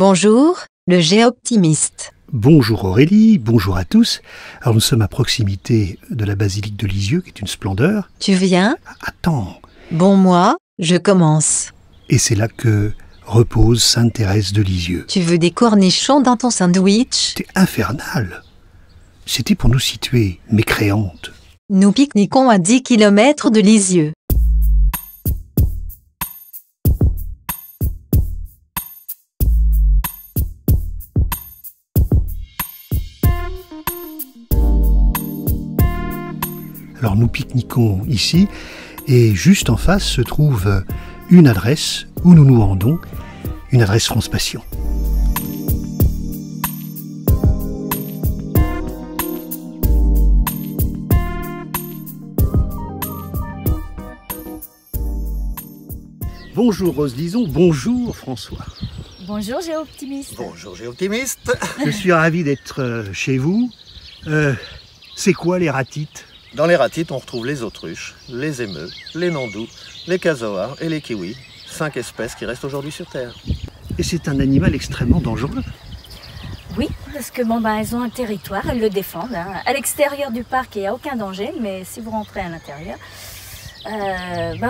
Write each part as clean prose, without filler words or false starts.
Bonjour, le Géoptimiste. Bonjour Aurélie, bonjour à tous. Alors nous sommes à proximité de la basilique de Lisieux, qui est une splendeur. Tu viens? Attends. Bon, moi, je commence. Et c'est là que repose Sainte Thérèse de Lisieux. Tu veux des cornichons dans ton sandwich? C'était infernal. C'était pour nous situer, mécréantes. Nous pique-niquons à 10 km de Lisieux. Alors nous pique-niquons ici, et juste en face se trouve une adresse où nous nous rendons, une adresse France Passion. Bonjour Rose Lison, bonjour François. Bonjour Géoptimiste. Bonjour Géoptimiste. Je suis ravi d'être chez vous. C'est quoi les ratites? Dans les ratites, on retrouve les autruches, les émeus, les nandous, les casoars et les kiwis. 5 espèces qui restent aujourd'hui sur Terre. Et c'est un animal extrêmement dangereux. Oui, parce que elles ont un territoire, elles le défendent. À l'extérieur du parc, il n'y a aucun danger, mais si vous rentrez à l'intérieur,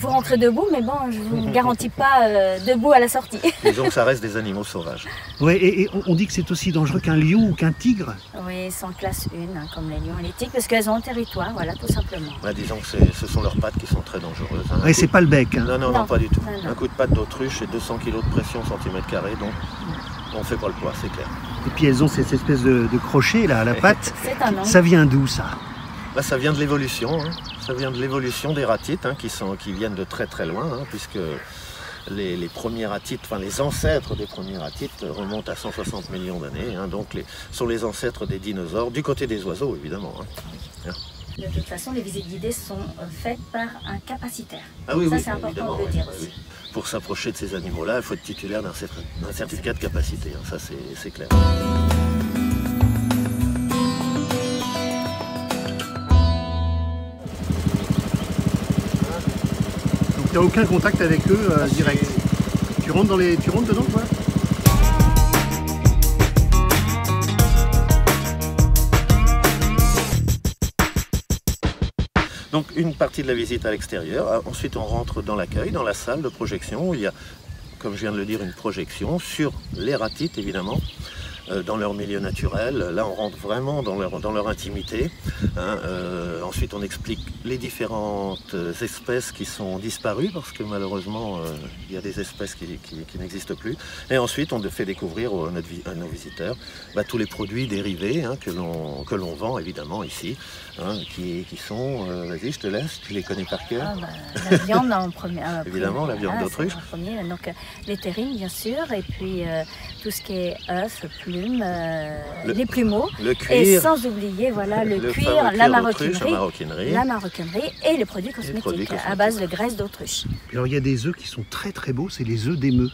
vous rentrez debout, mais bon, je ne vous garantis pas debout à la sortie. Disons que ça reste des animaux sauvages. Ouais, et on dit que c'est aussi dangereux qu'un lion ou qu'un tigre. Oui, c'est en classe 1, comme les lions et les tigres, parce qu'elles ont un territoire, voilà, tout simplement. Disons que ce sont leurs pattes qui sont très dangereuses. Ouais, c'est pas le bec. Hein. Non, pas du tout. Non. Un coup de patte d'autruche et 200 kg de pression au centimètre carré, donc on ne fait pas le poids, c'est clair. Et puis elles ont cette espèce de crochet là à la patte. C'est un angle. Ça vient d'où ça? Ça vient de l'évolution. Ça vient de l'évolution des ratites qui viennent de très très loin, puisque les premiers ratites, les ancêtres des premiers ratites remontent à 160 millions d'années. Donc sont les ancêtres des dinosaures, du côté des oiseaux évidemment. De toute façon, les visites guidées sont faites par un capacitaire. Ah oui, ça, oui, c'est important de le dire aussi. Pour s'approcher de ces animaux-là, il faut être titulaire d'un certificat de capacité. Ça, c'est clair. Donc tu n'as aucun contact avec eux direct. Tu rentres dedans toi? Donc une partie de la visite à l'extérieur, ensuite on rentre dans l'accueil, dans la salle de projection où il y a, comme je viens de le dire, une projection sur les ratites évidemment, dans leur milieu naturel. Là on rentre vraiment dans leur intimité. Ensuite on explique les différentes espèces qui sont disparues parce que malheureusement il y a des espèces qui n'existent plus. Et ensuite on fait découvrir à nos visiteurs tous les produits dérivés que l'on vend évidemment ici. Qui sont, vas-y je te laisse, tu les connais par cœur. La viande en premier. Évidemment, la viande d'autruche. Donc les terrines bien sûr, et puis tout ce qui est œufs, plumes, les plumeaux. Le cuir. Et sans oublier le cuir, la maroquinerie et les produits cosmétiques à base de graisse d'autruche. Alors il y a des œufs qui sont très très beaux, c'est les œufs d'émeu.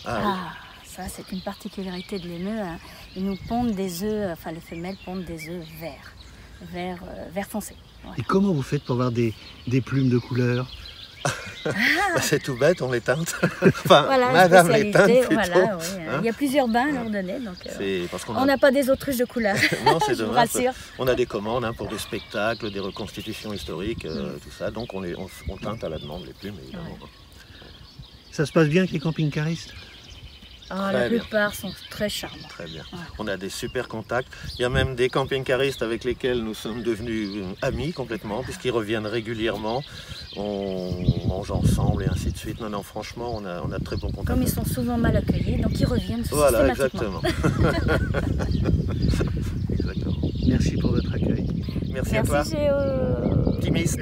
Ça c'est une particularité de l'émeu. Ils nous pondent des œufs, les femelles pondent des œufs verts. Vert foncé. Ouais. Et comment vous faites pour avoir des plumes de couleur? C'est tout bête, on les teinte. Madame les teinte plutôt. Il y a plusieurs bains à leur donner, donc on n'a pas des autruches de couleur. Non, c'est je vous dommage. rassure. On a des commandes pour des spectacles, des reconstitutions historiques, tout ça. Donc on teinte à la demande les plumes, évidemment. Ouais. Ça se passe bien avec les camping-caristes? La plupart sont très charmants. Très bien. Ouais. On a des super contacts. Il y a même des camping-caristes avec lesquels nous sommes devenus amis complètement, puisqu'ils reviennent régulièrement. On mange ensemble et ainsi de suite. Non, franchement, on a de très bons contacts. Comme ils sont souvent mal accueillis, donc ils reviennent Voilà, systématiquement. Exactement. Merci pour votre accueil. Merci à toi. Optimiste.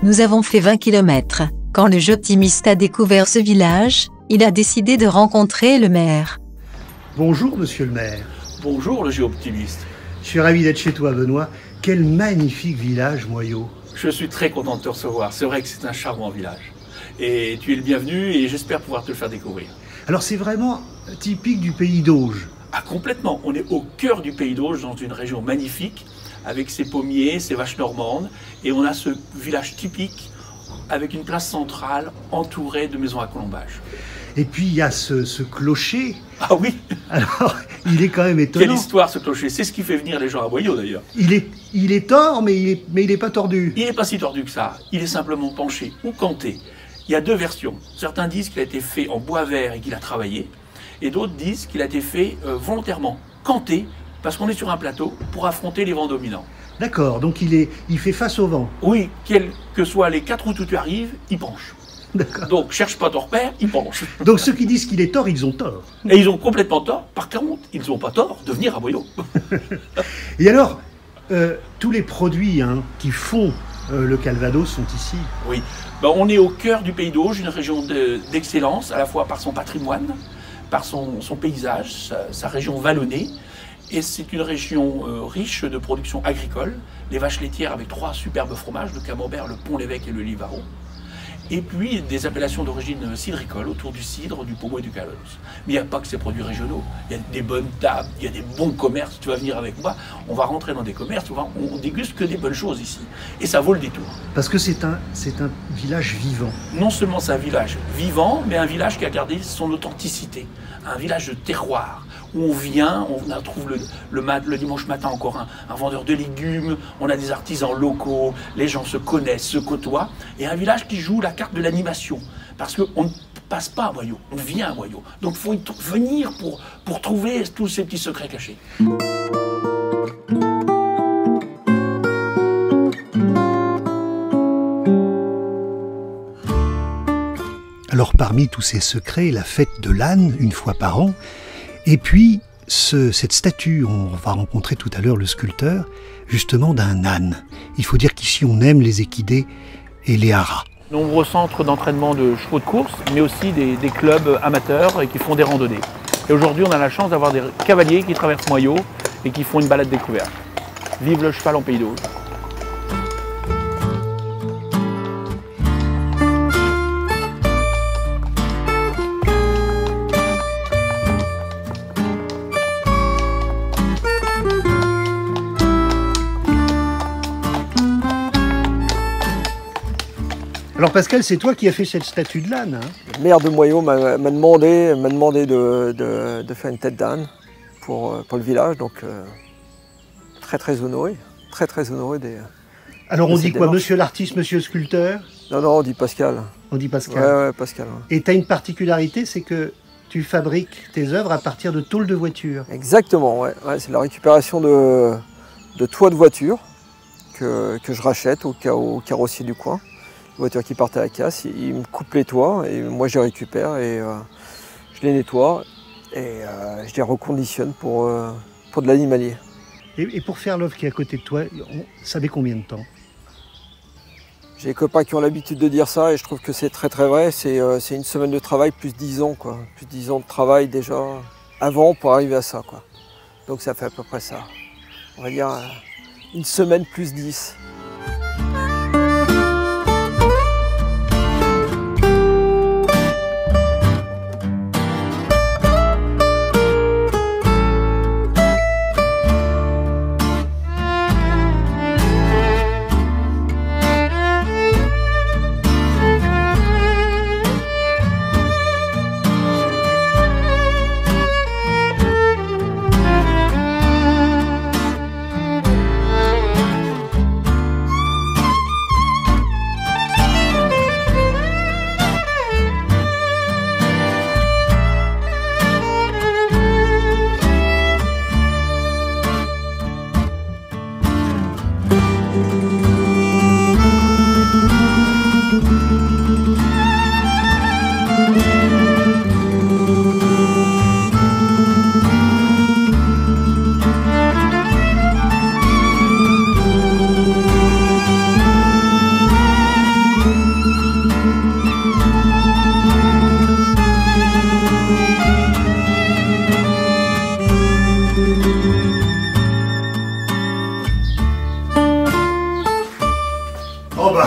Nous avons fait 20 km. Quand le Géoptimiste a découvert ce village, il a décidé de rencontrer le maire. Bonjour monsieur le maire. Bonjour le Géoptimiste. Je suis ravi d'être chez toi, Benoît. Quel magnifique village, Moyaux. Je suis très content de te recevoir. C'est vrai que c'est un charmant village. Et tu es le bienvenu et j'espère pouvoir te le faire découvrir. Alors c'est vraiment typique du pays d'Auge. Ah, complètement. On est au cœur du pays d'Auge, dans une région magnifique, avec ses pommiers, ses vaches normandes. Et on a ce village typique avec une place centrale entourée de maisons à colombage. Et puis il y a ce clocher. Ah oui. Alors, il est quand même étonnant. Quelle histoire ce clocher. C'est ce qui fait venir les gens à Moyaux d'ailleurs. Il est tort, mais il est pas tordu. Il n'est pas si tordu que ça. Il est simplement penché ou canté. Il y a deux versions. Certains disent qu'il a été fait en bois vert et qu'il a travaillé. Et d'autres disent qu'il a été fait volontairement, canté, parce qu'on est sur un plateau pour affronter les vents dominants. D'accord, donc il fait face au vent. Oui, quels que soient les 4 routes où tu arrives, il penche. D'accord. Donc cherche pas ton repère, il penche. Donc ceux qui disent qu'il est tort, ils ont tort. Et ils ont complètement tort. Par contre, ils n'ont pas tort de venir à Moyaux. Et alors, tous les produits qui font le Calvados sont ici. Oui, ben, on est au cœur du pays d'Auge, une région d'excellence, à la fois par son patrimoine, par son paysage, sa région vallonnée. Et c'est une région riche de production agricole. Les vaches laitières avec 3 superbes fromages, le Camembert, le Pont-l'Évêque et le Livaro. Et puis des appellations d'origine cidricole autour du cidre, du pommeau et du Calvados. Mais il n'y a pas que ces produits régionaux. Il y a des bonnes tables, il y a des bons commerces. Tu vas venir avec moi, on va rentrer dans des commerces, on déguste que des bonnes choses ici. Et ça vaut le détour. Parce que c'est un village vivant. Non seulement c'est un village vivant, mais un village qui a gardé son authenticité. Un village de terroir, où on vient, on trouve le dimanche matin encore un vendeur de légumes, on a des artisans locaux, les gens se connaissent, se côtoient, et un village qui joue la carte de l'animation. Parce qu'on ne passe pas à Moyaux, on vient à Moyaux. Donc il faut venir pour trouver tous ces petits secrets cachés. Alors parmi tous ces secrets, la fête de l'âne, une fois par an, et puis cette statue, on va rencontrer tout à l'heure le sculpteur, justement d'un âne. Il faut dire qu'ici on aime les équidés et les haras. Nombreux centres d'entraînement de chevaux de course, mais aussi des clubs amateurs et qui font des randonnées. Et aujourd'hui on a la chance d'avoir des cavaliers qui traversent Moyaux et qui font une balade découverte. Vive le cheval en pays d'Auge. Alors Pascal, c'est toi qui as fait cette statue de l'âne, hein? Le maire de Moyaux m'a demandé de faire une tête d'âne pour le village, donc très honoré, très honoré des... Alors on dit quoi, démarche. monsieur l'artiste, monsieur le sculpteur? Non, on dit Pascal. On dit Pascal. Ouais, Pascal. Ouais. Et tu as une particularité, c'est que tu fabriques tes œuvres à partir de tôles de voiture. Exactement, ouais, c'est la récupération de toits de voiture que je rachète au carrossier du coin. Voiture qui partent à la casse, ils me coupent les toits et moi je les récupère et je les nettoie et je les reconditionne pour de l'animalier. Et pour faire l'œuvre qui est à côté de toi, ça met combien de temps? J'ai des copains qui ont l'habitude de dire ça et je trouve que c'est très vrai. C'est une semaine de travail plus 10 ans, quoi. Plus 10 ans de travail déjà avant pour arriver à ça, quoi. Donc ça fait à peu près ça. On va dire une semaine plus 10.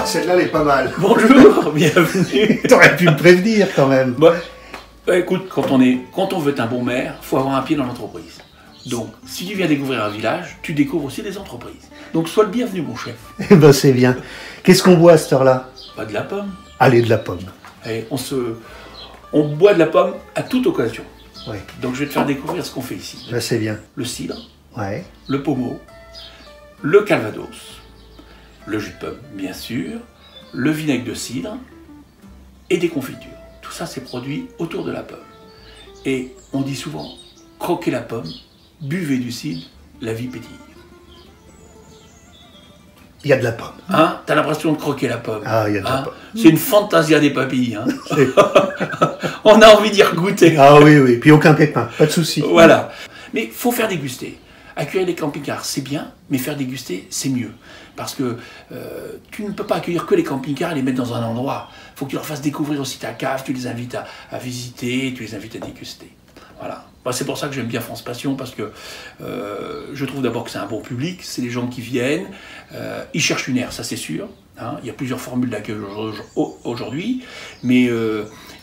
celle-là, elle est pas mal. Bonjour, bienvenue. T'aurais pu me prévenir quand même. Bon, écoute, quand on veut être un bon maire, il faut avoir un pied dans l'entreprise. Donc, si tu viens découvrir un village, tu découvres aussi des entreprises. Donc, sois le bienvenu, mon chef. Eh ben, c'est bien. Qu'est-ce qu'on boit à cette heure-là? Pas de la pomme. Allez, de la pomme. Et on boit de la pomme à toute occasion. Oui, Donc, je vais te faire découvrir ce qu'on fait ici. ben, c'est bien. Le cidre, Ouais. le pommeau, le calvados, le jus de pomme, bien sûr, le vinaigre de cidre et des confitures. Tout ça, c'est produit autour de la pomme. Et on dit souvent, croquez la pomme, buvez du cidre, la vie pétille. Il y a de la pomme. Hein? T'as l'impression de croquer la pomme. Ah, il y a de la Hein? pomme. C'est une fantasia des papilles. Hein? On a envie d'y regoûter. Ah oui, oui. Puis aucun pépin, pas de souci. Voilà. Mais il faut faire déguster. Accueillir les camping-cars, c'est bien, mais faire déguster, c'est mieux. Parce que tu ne peux pas accueillir que les camping-cars et les mettre dans un endroit. Il faut que tu leur fasses découvrir aussi ta cave, tu les invites à visiter, tu les invites à déguster. Voilà. Moi, c'est pour ça que j'aime bien France Passion, parce que je trouve d'abord que c'est un bon public, c'est les gens qui viennent, ils cherchent une aire, ça c'est sûr. Hein. Il y a plusieurs formules d'accueil aujourd'hui, mais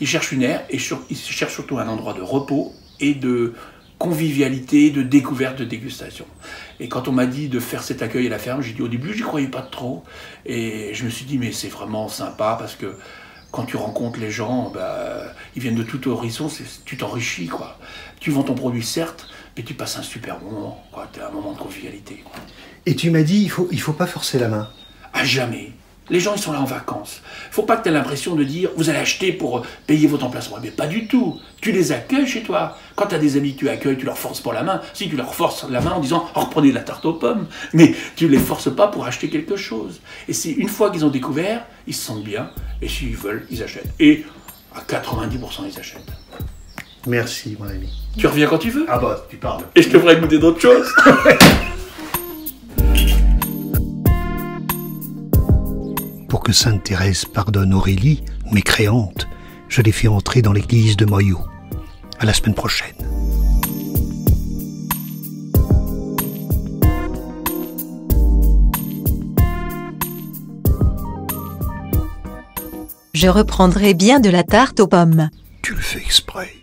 ils cherchent une aire et ils cherchent surtout un endroit de repos et de convivialité, de découverte, de dégustation. Et quand on m'a dit de faire cet accueil à la ferme, j'ai dit au début, j'y croyais pas trop. Et je me suis dit, mais c'est vraiment sympa parce que quand tu rencontres les gens, ils viennent de tout horizon, tu t'enrichis, quoi. Tu vends ton produit, certes, mais tu passes un super bon moment, quoi. Tu as un moment de convivialité, quoi. Et tu m'as dit, il faut pas forcer la main. À jamais. Les gens, ils sont là en vacances. Faut pas que tu aies l'impression de dire, vous allez acheter pour payer votre emplacement. Mais pas du tout. Tu les accueilles chez toi. Quand tu as des amis que tu accueilles, tu leur forces pas la main. Si, tu leur forces la main en disant, oh, reprenez de la tarte aux pommes. Mais tu les forces pas pour acheter quelque chose. Et c'est une fois qu'ils ont découvert, ils se sentent bien. Et s'ils veulent, ils achètent. Et à 90%, ils achètent. Merci, mon ami. Tu reviens quand tu veux. Ah bah, tu parles. Et je te ferai goûter d'autres choses. Pour que Sainte Thérèse pardonne Aurélie, mécréante, je l'ai fait entrer dans l'église de Moyau. À la semaine prochaine. Je reprendrai bien de la tarte aux pommes. Tu le fais exprès.